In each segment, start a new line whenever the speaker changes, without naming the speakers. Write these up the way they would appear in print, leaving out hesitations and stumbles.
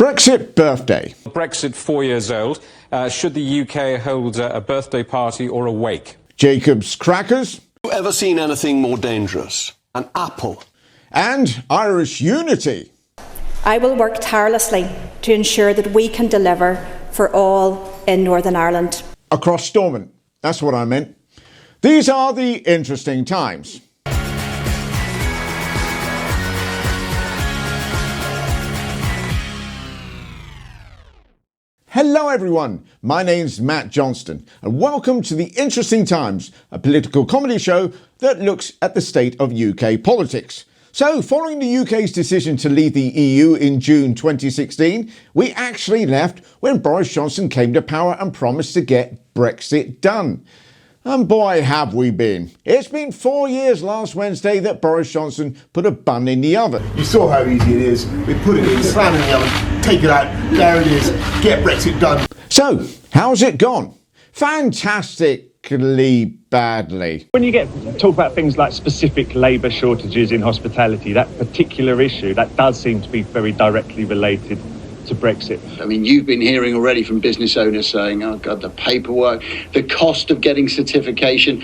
Brexit birthday.
Brexit 4 years old. Should the UK hold a birthday party or a wake?
Jacob's crackers.
Have you ever seen anything more dangerous? An apple.
And Irish unity.
I will work tirelessly to ensure that we can deliver for all in Northern Ireland.
Across Stormont. That's what I meant. These are the interesting times. Hello everyone, my name's Matt Johnston and welcome to The Interesting Times, a political comedy show that looks at the state of UK politics. So, following the UK's decision to leave the EU in June 2016, we actually left when Boris Johnson came to power and promised to get Brexit done. And boy, have we been. It's been 4 years last Wednesday that Boris Johnson put a bun in the oven.
You saw how easy it is. We put it in, slam it in the oven, take it out, there it is, get Brexit done.
So, how's it gone? Fantastically badly.
When you talk about things like specific labour shortages in hospitality, that particular issue, that does seem to be very directly related to Brexit.
I mean, you've been hearing already from business owners saying, oh God, the paperwork, the cost of getting certification.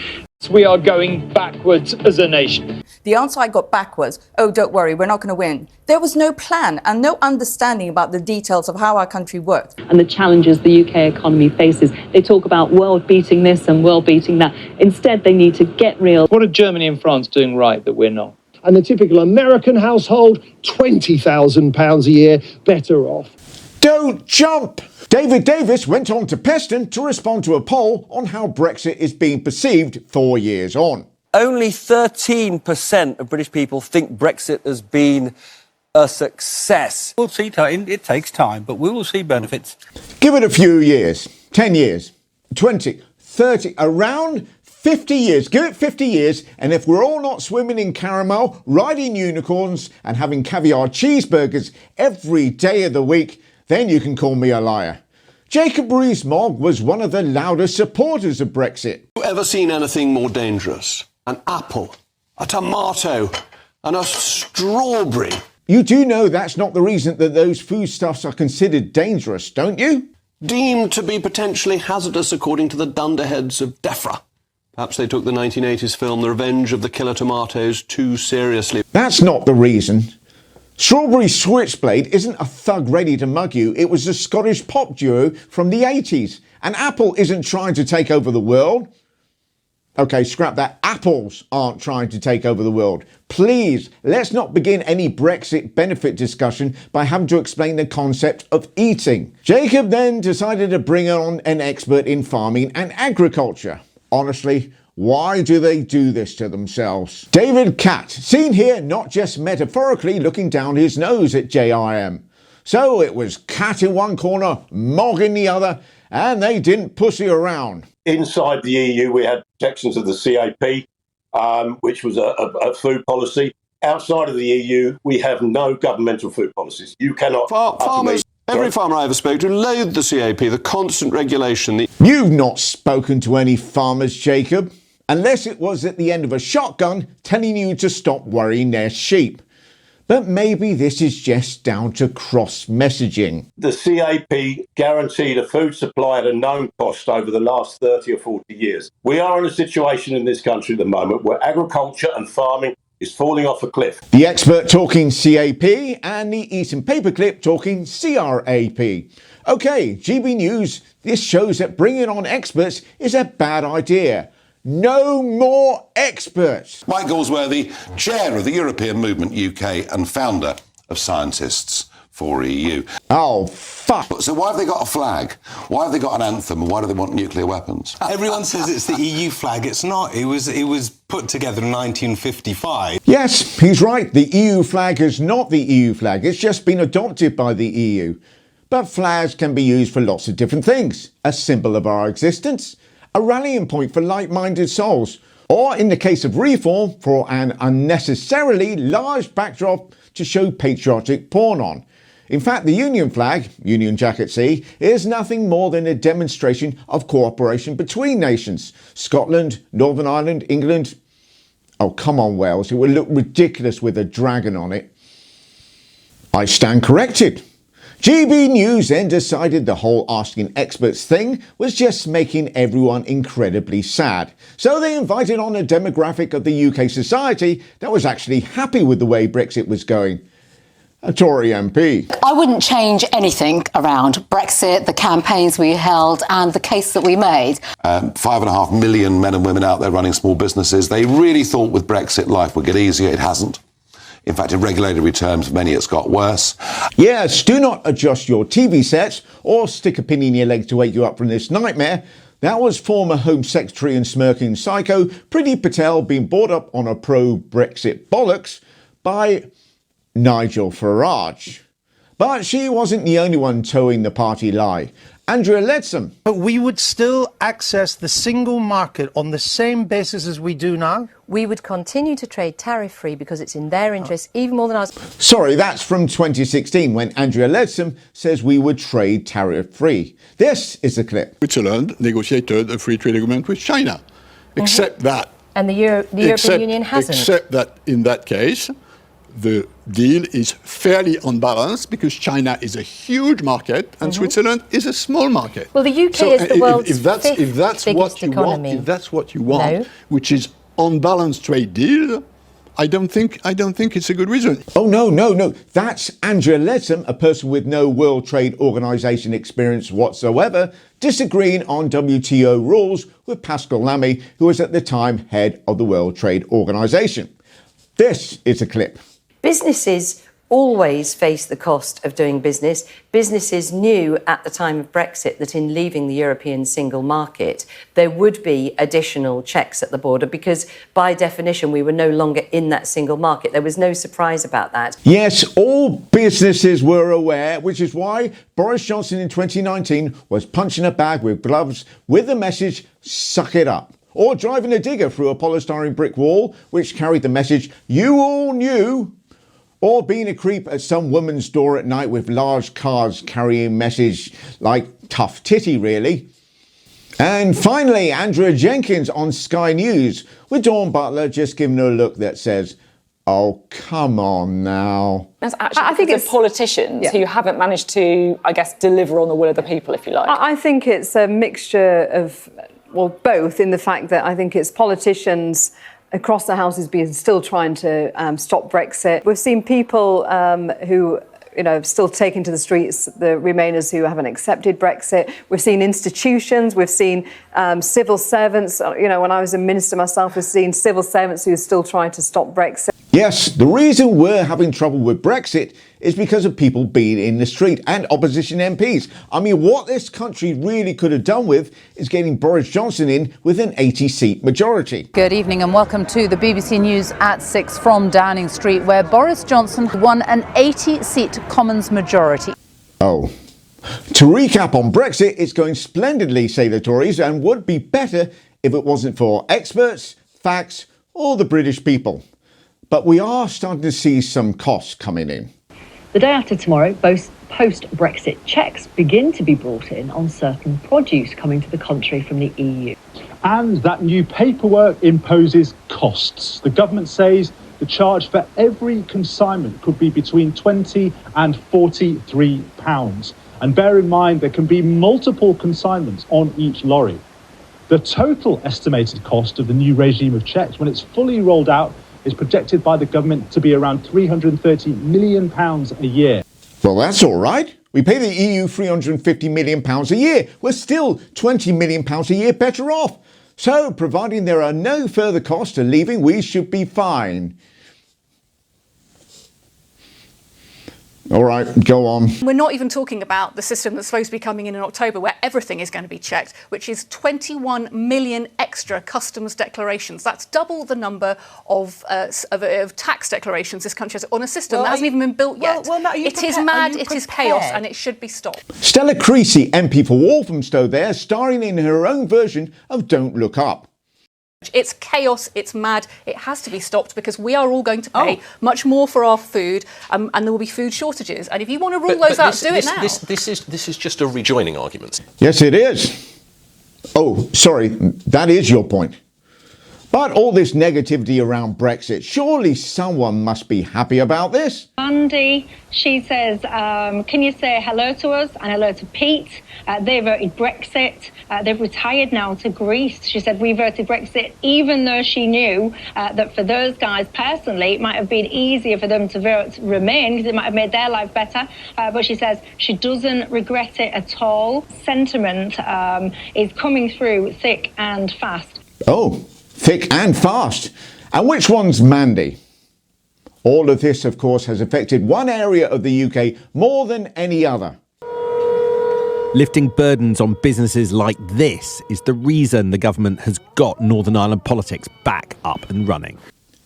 We are going backwards as a nation.
The answer I got back was, oh, don't worry, we're not going to win. There was no plan and no understanding about the details of how our country works.
And the challenges the UK economy faces. They talk about world beating this and world beating that. Instead, they need to get real.
What are Germany and France doing right that we're not?
And the typical American household, £20,000 a year, better off.
Don't jump! David Davis went on to Peston to respond to a poll on how Brexit is being perceived 4 years on.
Only 13% of British people think Brexit has been a success.
We'll see, it takes time, but we will see benefits.
Give it a few years, 10 years, 20, 30, around 50 years. Give it 50 years, and if we're all not swimming in caramel, riding unicorns, and having caviar cheeseburgers every day of the week, then you can call me a liar. Jacob Rees-Mogg was one of the loudest supporters of Brexit.
Have you ever seen anything more dangerous? An apple, a tomato, and a strawberry.
You do know that's not the reason that those foodstuffs are considered dangerous, don't you?
Deemed to be potentially hazardous according to the dunderheads of DEFRA. Perhaps they took the 1980s film The Revenge of the Killer Tomatoes too seriously.
That's not the reason. Strawberry Switchblade isn't a thug ready to mug you, it was a Scottish pop duo from the 80s. And Apple isn't trying to take over the world. Okay, scrap that. Apples aren't trying to take over the world. Please, let's not begin any Brexit benefit discussion by having to explain the concept of eating. Jacob then decided to bring on an expert in farming and agriculture. Honestly, why do they do this to themselves? David Catt, seen here not just metaphorically looking down his nose at JIM. So it was Catt in one corner, Mogg in the other, and they didn't pussy around.
Inside the EU, we had protections of the CAP, which was a food policy. Outside of the EU, we have no governmental food policies. You cannot...
Farmers, every farmer I ever spoke to loathed the CAP, the constant regulation.
You've not spoken to any farmers, Jacob, unless it was at the end of a shotgun telling you to stop worrying their sheep. But maybe this is just down to cross-messaging.
The CAP guaranteed a food supply at a known cost over the last 30 or 40 years. We are in a situation in this country at the moment where agriculture and farming is falling off a cliff.
The expert talking CAP and the Eaton Paperclip talking CRAP. Okay, GB News, this shows that bringing on experts is a bad idea. No more experts.
Mike Galsworthy, chair of the European Movement UK and founder of Scientists for EU.
Oh, fuck.
So why have they got a flag? Why have they got an anthem? And why do they want nuclear weapons?
Everyone says it's the EU flag. It's not. It was put together in 1955.
Yes, he's right. The EU flag is not the EU flag. It's just been adopted by the EU. But flags can be used for lots of different things. A symbol of our existence, a rallying point for like-minded souls, or in the case of reform, for an unnecessarily large backdrop to show patriotic porn on. In fact, the Union flag, Union Jack at Sea, is nothing more than a demonstration of cooperation between nations. Scotland, Northern Ireland, England. Oh, come on, Wales, it would look ridiculous with a dragon on it. I stand corrected. GB News then decided the whole asking experts thing was just making everyone incredibly sad. So they invited on a demographic of the UK society that was actually happy with the way Brexit was going. A Tory MP.
I wouldn't change anything around Brexit, the campaigns we held and the case that we made.
5.5 million men and women out there running small businesses. They really thought with Brexit life would get easier. It hasn't. In fact, in regulatory terms, for many it's got worse.
Yes, do not adjust your TV sets or stick a pin in your leg to wake you up from this nightmare. That was former Home Secretary and smirking psycho Priti Patel being brought up on a pro-Brexit bollocks by Nigel Farage. But she wasn't the only one towing the party lie. Andrea Leadsom.
But we would still access the single market on the same basis as we do now?
We would continue to trade tariff-free because it's in their interest, even more than ours.
Sorry, that's from 2016 when Andrea Leadsom says we would trade tariff-free. This is a clip.
Switzerland negotiated a free trade agreement with China, except that...
And the European Union hasn't.
Except that in that case, the deal is fairly unbalanced because China is a huge market and Switzerland is a small market.
Well, the UK is the world's
if that's what you
economy.
If that's what you want, which is unbalanced trade deal, I don't think it's a good reason.
Oh, no. That's Andrea Leadsom, a person with no World Trade Organization experience whatsoever, disagreeing on WTO rules with Pascal Lamy, who was at the time head of the World Trade Organization. This is a clip.
Businesses always face the cost of doing business. Businesses knew at the time of Brexit that in leaving the European single market, there would be additional checks at the border because, by definition, we were no longer in that single market. There was no surprise about that.
Yes, all businesses were aware, which is why Boris Johnson in 2019 was punching a bag with gloves with the message, "Suck it up." Or driving a digger through a polystyrene brick wall, which carried the message, "You all knew." Or being a creep at some woman's door at night with large cards carrying message like tough titty, really. And finally, Andrea Jenkins on Sky News, with Dawn Butler just giving her a look that says, "Oh, come on now."
That's actually, I think it's politicians who haven't managed to, I guess, deliver on the will of the people, if you like.
I think it's a mixture of, well, both, in the fact that I think it's politicians across the houses still trying to stop Brexit. We've seen people who, still taking to the streets, the Remainers who haven't accepted Brexit. We've seen institutions, we've seen civil servants. When I was a minister myself, we've seen civil servants who are still trying to stop Brexit.
Yes, the reason we're having trouble with Brexit is because of people being in the street and opposition MPs. I mean, what this country really could have done with is getting Boris Johnson in with an 80-seat majority.
Good evening and welcome to the BBC News at 6 from Downing Street, where Boris Johnson won an 80-seat Commons majority.
Oh. To recap on Brexit, it's going splendidly, say the Tories, and would be better if it wasn't for experts, facts, or the British people. But we are starting to see some costs coming in.
The day after tomorrow, both post-Brexit checks begin to be brought in on certain produce coming to the country from the EU.
And that new paperwork imposes costs. The government says the charge for every consignment could be between £20 and £43. And bear in mind, there can be multiple consignments on each lorry. The total estimated cost of the new regime of checks, when it's fully rolled out, is projected by the government to be around £330 million a year.
Well, that's all right. We pay the EU £350 million a year. We're still £20 million a year better off. So, providing there are no further costs to leaving, we should be fine. All right, go on.
We're not even talking about the system that's supposed to be coming in October, where everything is going to be checked, which is 21 million extra customs declarations. That's double the number of tax declarations this country has on a system that hasn't even been built yet. It is mad, it is chaos, and it should be stopped.
Stella Creasy, MP for Walthamstow there, starring in her own version of Don't Look Up.
It's chaos, it's mad, it has to be stopped because we are all going to pay much more for our food and there will be food shortages. And if you want to rule those out, do it now.
This is just a rejoining argument.
Yes, it is. Oh, sorry, that is your point. But all this negativity around Brexit, surely someone must be happy about this?
Andy, she says, can you say hello to us and hello to Pete? They voted Brexit. They've retired now to Greece. She said, we voted Brexit, even though she knew that for those guys personally, it might have been easier for them to vote Remain because it might have made their life better. But she says she doesn't regret it at all. Sentiment is coming through thick and fast.
Oh, thick and fast. And which one's Mandy? All of this, of course, has affected one area of the UK more than any other.
Lifting burdens on businesses like this is the reason the government has got Northern Ireland politics back up and running.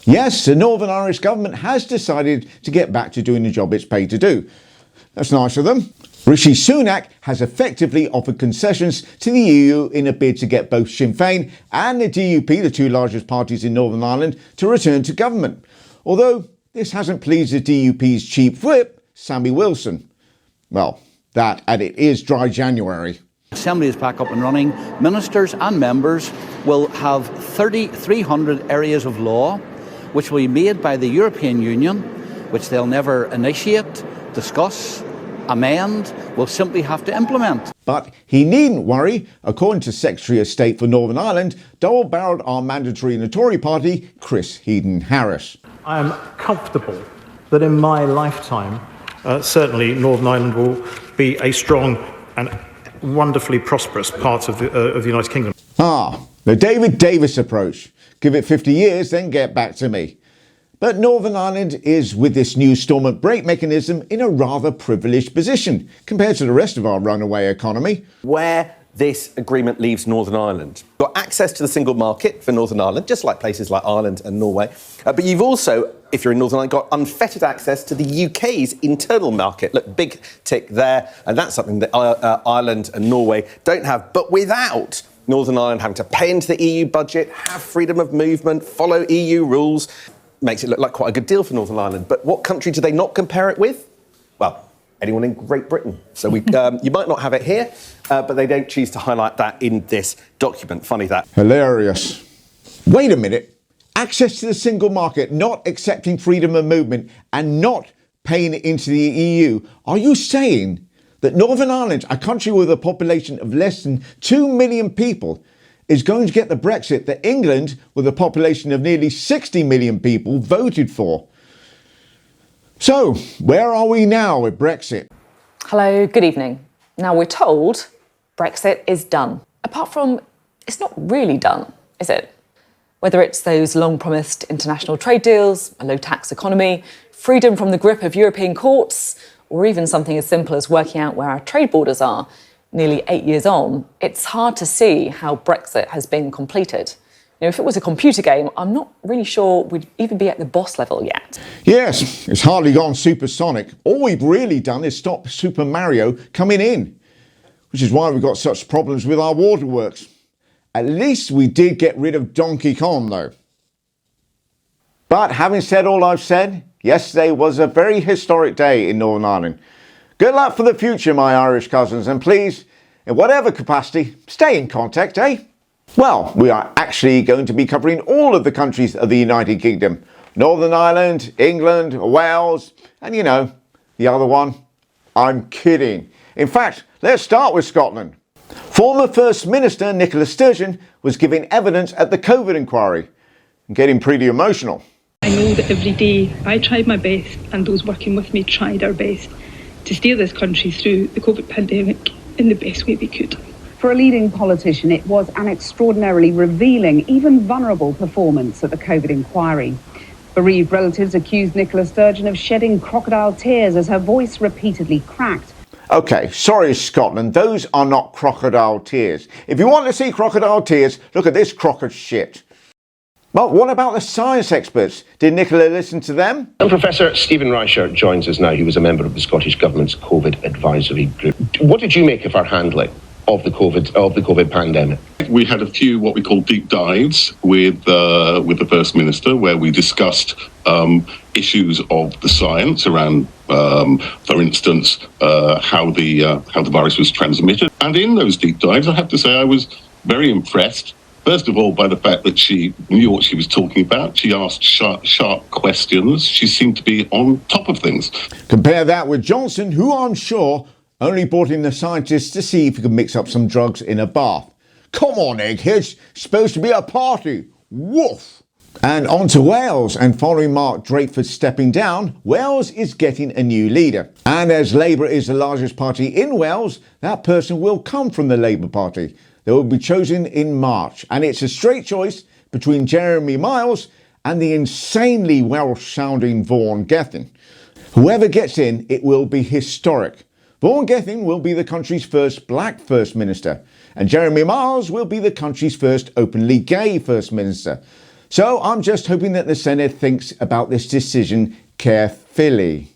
Yes, the Northern Irish government has decided to get back to doing the job it's paid to do. That's nice of them. Rishi Sunak has effectively offered concessions to the EU in a bid to get both Sinn Féin and the DUP, the two largest parties in Northern Ireland, to return to government. Although this hasn't pleased the DUP's chief whip, Sammy Wilson. Well, that and it is dry January.
Assembly is back up and running. Ministers and members will have 3,300 areas of law which will be made by the European Union, which they'll never initiate, discuss, amend, will simply have to implement.
But he needn't worry. According to Secretary of State for Northern Ireland, double-barrelled armed mandatory in the Tory party, Chris Heaton-Harris.
I am comfortable that in my lifetime, certainly Northern Ireland will be a strong and wonderfully prosperous part of the United Kingdom.
The David Davis approach. Give it 50 years, then get back to me. But Northern Ireland is, with this new stormont brake mechanism, in a rather privileged position compared to the rest of our runaway economy.
Where this agreement leaves Northern Ireland. You've got access to the single market for Northern Ireland, just like places like Ireland and Norway. But you've also, if you're in Northern Ireland, got unfettered access to the UK's internal market. Look, big tick there. And that's something that Ireland and Norway don't have. But without Northern Ireland having to pay into the EU budget, have freedom of movement, follow EU rules, makes it look like quite a good deal for Northern Ireland. But what country do they not compare it with? Well, anyone in Great Britain. So we, you might not have it here, but they don't choose to highlight that in this document. Funny that.
Hilarious. Wait a minute. Access to the single market, not accepting freedom of movement, and not paying into the EU. Are you saying that Northern Ireland, a country with a population of less than 2 million people, is going to get the Brexit that England, with a population of nearly 60 million people, voted for? So, where are we now with Brexit?
Hello, good evening. Now we're told Brexit is done. Apart from, it's not really done, is it? Whether it's those long-promised international trade deals, a low-tax economy, freedom from the grip of European courts, or even something as simple as working out where our trade borders are, nearly 8 years on, it's hard to see how Brexit has been completed. You know, if it was a computer game, I'm not really sure we'd even be at the boss level yet.
Yes, it's hardly gone supersonic. All we've really done is stop Super Mario coming in, which is why we've got such problems with our waterworks. At least we did get rid of Donkey Kong, though. But having said all I've said, yesterday was a very historic day in Northern Ireland. Good luck for the future, my Irish cousins, and please, in whatever capacity, stay in contact, eh? Well, we are actually going to be covering all of the countries of the United Kingdom. Northern Ireland, England, Wales, and you know, the other one. I'm kidding. In fact, let's start with Scotland. Former First Minister Nicola Sturgeon was giving evidence at the COVID inquiry and getting pretty emotional.
I know that every day I tried my best and those working with me tried our best to steer this country through the COVID pandemic in the best way we could.
For a leading politician, it was an extraordinarily revealing, even vulnerable performance at the COVID inquiry. Bereaved relatives accused Nicola Sturgeon of shedding crocodile tears as her voice repeatedly cracked.
OK, sorry Scotland, those are not crocodile tears. If you want to see crocodile tears, look at this crock of shit. But what about the science experts? Did Nicola listen to them?
And Professor Stephen Reicher joins us now. He was a member of the Scottish Government's COVID advisory group. What did you make of our handling of the COVID pandemic?
We had a few what we call deep dives with the First Minister, where we discussed issues of the science around, for instance, how the virus was transmitted. And in those deep dives, I have to say, I was very impressed First of all, by the fact that she knew what she was talking about. She asked sharp questions. She seemed to be on top of things.
Compare that with Johnson, who I'm sure only brought in the scientists to see if he could mix up some drugs in a bath. Come on, eggheads, it's supposed to be a party. Woof! And on to Wales, and following Mark Drakeford stepping down, Wales is getting a new leader. And as Labour is the largest party in Wales, that person will come from the Labour Party. They will be chosen in March, and it's a straight choice between Jeremy Miles and the insanely Welsh-sounding Vaughan Gething. Whoever gets in, it will be historic. Vaughan Gething will be the country's first black First Minister, and Jeremy Miles will be the country's first openly gay First Minister. So I'm just hoping that the Senate thinks about this decision carefully.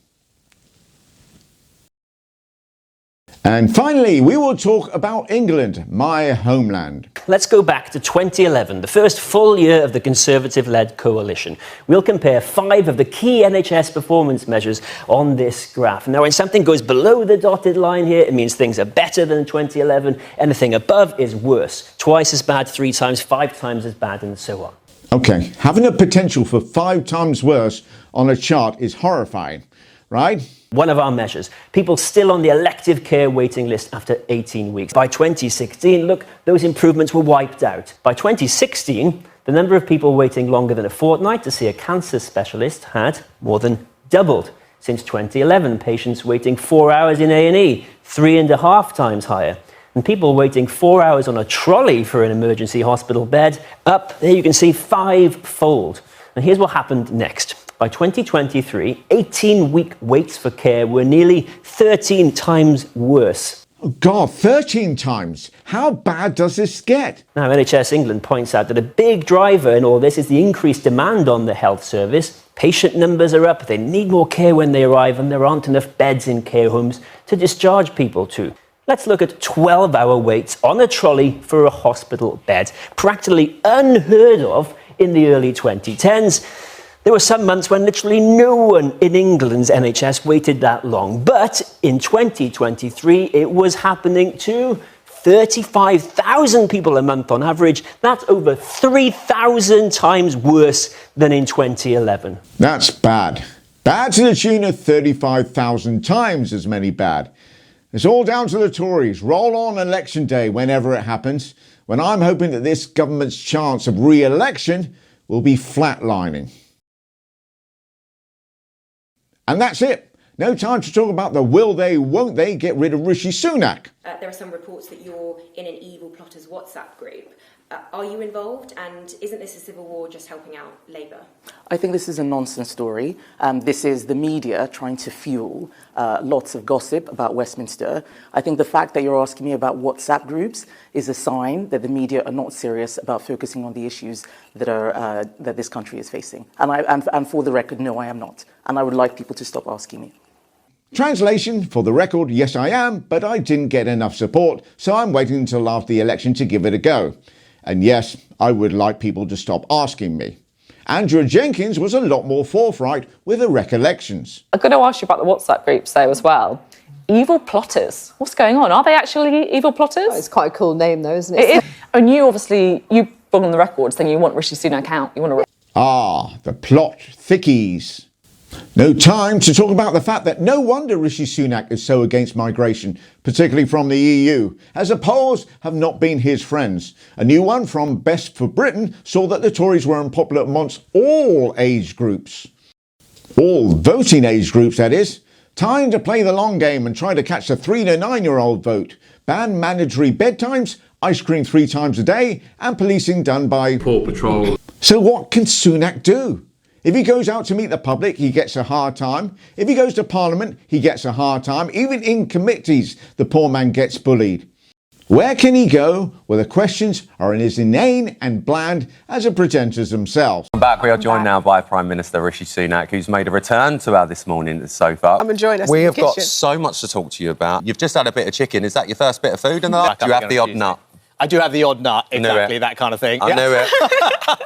And finally, we will talk about England, my homeland.
Let's go back to 2011, the first full year of the Conservative-led coalition. We'll compare 5 of the key NHS performance measures on this graph. Now, when something goes below the dotted line here, it means things are better than 2011. Anything above is worse. Twice as bad, 3 times, 5 times as bad, and so on.
Okay, having a potential for 5 times worse on a chart is horrifying, right?
One of our measures, people still on the elective care waiting list after 18 weeks. By 2016, look, those improvements were wiped out. By 2016, the number of people waiting longer than a fortnight to see a cancer specialist had more than doubled. Since 2011, patients waiting 4 hours in A&E, 3.5 times higher. And people waiting 4 hours on a trolley for an emergency hospital bed, up, there you can see, 5-fold. And here's what happened next. By 2023, 18-week waits for care were nearly 13 times worse.
Oh God, 13 times? How bad does this get?
Now, NHS England points out that a big driver in all this is the increased demand on the health service. Patient numbers are up, they need more care when they arrive, and there aren't enough beds in care homes to discharge people to. Let's look at 12-hour waits on a trolley for a hospital bed, practically unheard of in the early 2010s. There were some months when literally no one in England's NHS waited that long. But in 2023, it was happening to 35,000 people a month on average. That's over 3,000 times worse than in 2011.
That's bad. Bad to the tune of 35,000 times as many bad. It's all down to the Tories. Roll on election day whenever it happens, when I'm hoping that this government's chance of re-election will be flatlining. And that's it. No time to talk about the will they, won't they get rid of Rishi Sunak.
There are some reports that you're in an evil plotters WhatsApp group. Are you involved? And isn't this a civil war just helping out Labour?
I think this is a nonsense story. This is the media trying to fuel lots of gossip about Westminster. I think the fact that you're asking me about WhatsApp groups is a sign that the media are not serious about focusing on the issues that this country is facing. And for the record, no, I am not. And I would like people to stop asking me.
Translation, for the record, yes I am, but I didn't get enough support, so I'm waiting until after the election to give it a go. And yes, I would like people to stop asking me. Andrew Jenkins was a lot more forthright with the recollections.
I'm going to ask you about the WhatsApp groups though as well. Evil plotters. What's going on? Are they actually evil plotters?
Oh, it's quite a cool name though, isn't it?
It is. And you obviously, you've gone on the record saying you want Rishi Sunak out. You want to...
The plot thickies. No time to talk about the fact that no wonder Rishi Sunak is so against migration, particularly from the EU, as the polls have not been his friends. A new one from Best for Britain saw that the Tories were unpopular amongst all age groups. All voting age groups, that is. Time to play the long game and try to catch the 3 to 9-year-old vote. Ban mandatory bedtimes, ice cream 3 times a day, and policing done by Paw Patrol. So what can Sunak do? If he goes out to meet the public, he gets a hard time. If he goes to Parliament, he gets a hard time. Even in committees, the poor man gets bullied. Where can he go where the questions are as inane and bland as the presenters themselves?
I'm back. We are joined now by Prime Minister Rishi Sunak, who's made a return to our This Morning sofa.
I'm enjoying us.
We have got so much to talk to you about. You've just had a bit of chicken. Is that your first bit of food? And do you have the odd nut?
I do have the odd nut, exactly, that kind of thing.
I knew it.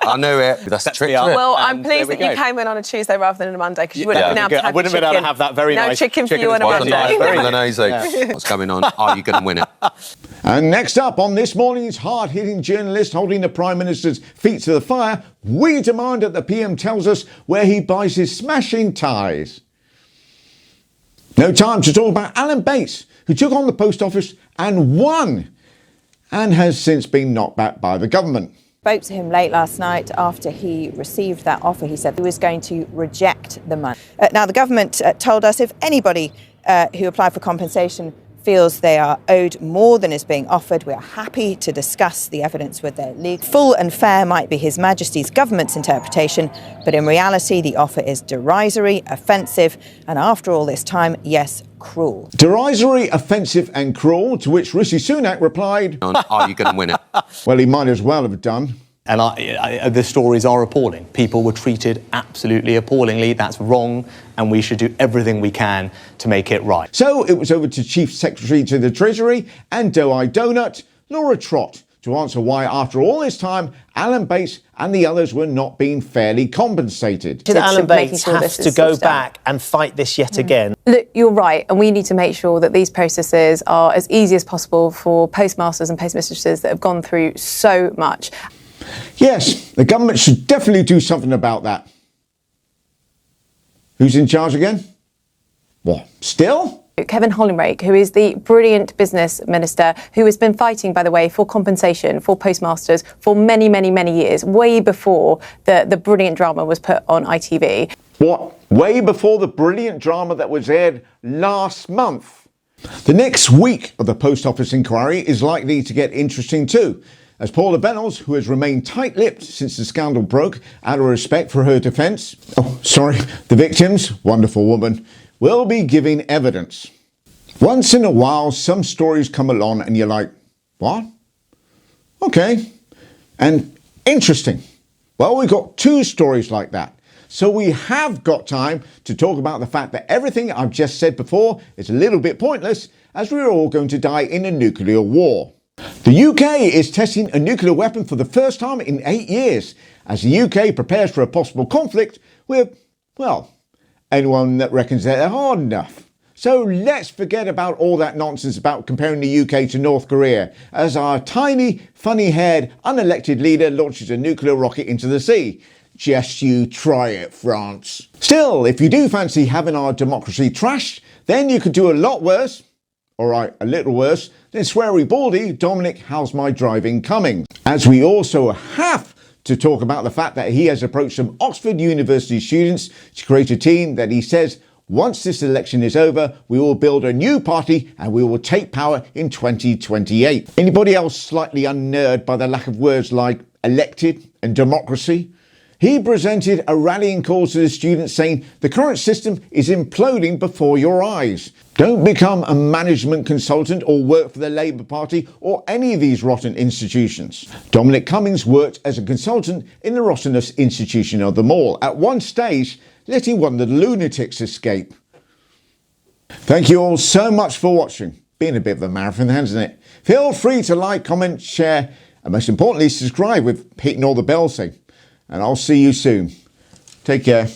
I knew it. That's the trick to it.
Well, I'm pleased that you came in on a Tuesday rather than a Monday, because you wouldn't have been able to have
I wouldn't have been able to have that very nice
chicken for you on a Monday.
What's going on? Are you going to win it?
And next up on this morning's hard-hitting journalist holding the Prime Minister's feet to the fire, we demand that the PM tells us where he buys his smashing ties. No time to talk about Alan Bates, who took on the Post Office and won, and has since been knocked back by the government.
Spoke to him late last night after he received that offer. He said he was going to reject the money. Now, the government told us if anybody who applied for compensation feels they are owed more than is being offered, we are happy to discuss the evidence with their league. Full and fair might be His Majesty's government's interpretation, but in reality, the offer is derisory, offensive, and after all this time, yes, cruel.
Derisory, offensive and cruel, to which Rishi Sunak replied,
"Are you going to win it?"
Well, he might as well have done.
And the stories are appalling. People were treated absolutely appallingly. That's wrong, and we should do everything we can to make it right.
So it was over to Chief Secretary to the Treasury and Dough-Eyed Donut, Laura Trott, to answer why, after all this time, Alan Bates and the others were not being fairly compensated.
Alan Bates has to go back and fight this yet again.
Look, you're right, and we need to make sure that these processes are as easy as possible for postmasters and postmistresses that have gone through so much.
Yes, the government should definitely do something about that. Who's in charge again? What, still?
Kevin Hollinrake, who is the brilliant business minister who has been fighting, by the way, for compensation for postmasters for many, many, many years, way before the brilliant drama was put on ITV.
What? Way before the brilliant drama that was aired last month? The next week of the Post Office inquiry is likely to get interesting too, as Paula Bennells, who has remained tight-lipped since the scandal broke, out of respect for her defence, the victims, wonderful woman, will be giving evidence. Once in a while, some stories come along and you're like, what? Okay. And interesting. Well, we've got two stories like that. So we have got time to talk about the fact that everything I've just said before is a little bit pointless, as we're all going to die in a nuclear war. The UK is testing a nuclear weapon for the first time in 8 years, as the UK prepares for a possible conflict with, well, anyone that reckons that they're hard enough. So let's forget about all that nonsense about comparing the UK to North Korea, as our tiny, funny-haired, unelected leader launches a nuclear rocket into the sea. Just you try it, France. Still, if you do fancy having our democracy trashed, then you could do a lot worse, alright, a little worse, than sweary baldy Dominic, how's my driving coming? As we also have to talk about the fact that he has approached some Oxford University students to create a team that he says, once this election is over, we will build a new party and we will take power in 2028. Anybody else slightly unnerved by the lack of words like elected and democracy? He presented a rallying call to the students saying the current system is imploding before your eyes. Don't become a management consultant or work for the Labour Party or any of these rotten institutions. Dominic Cummings worked as a consultant in the rottenest institution of them all, at one stage letting one of the lunatics escape. Thank you all so much for watching. Been a bit of a marathon, hasn't it? Feel free to like, comment, share, and most importantly, subscribe with hitting all the bells thing. And I'll see you soon. Take care.